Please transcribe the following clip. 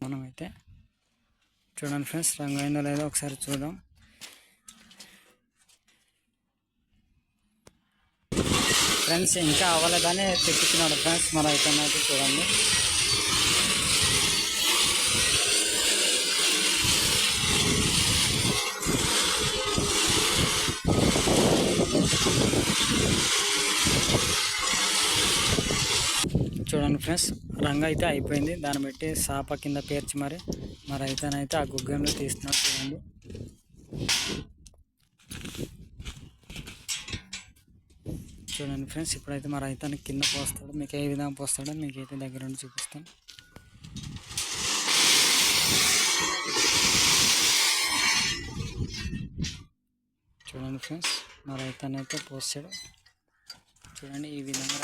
మనమైతే చూడండి ఫ్రెండ్స్, రంగు అయిందో లేదో ఒకసారి చూద్దాం. ఫ్రెండ్స్ ఇంకా అవ్వలేదని తెచ్చుకున్నాడు ఫ్రెండ్స్ మన రైతన్న అయితే. చూడండి చూడండి ఫ్రెండ్స్, రంగు అయితే అయిపోయింది. దాన్ని బట్టి సాప కింద పేర్చి మరి మా రైతనైతే ఆ గుగ్గంలో తీస్తున్నాడు. చూడండి చూడండి ఫ్రెండ్స్, ఇప్పుడైతే మా రైతానికి కింద పోస్తాడు. మీకు ఏ విధంగా పోస్తాడో మీకైతే దగ్గర నుండి చూపిస్తాను. చూడండి ఫ్రెండ్స్, మా రైతాన్ని అయితే పోస్తాడు. చూడండి ఈ విధంగా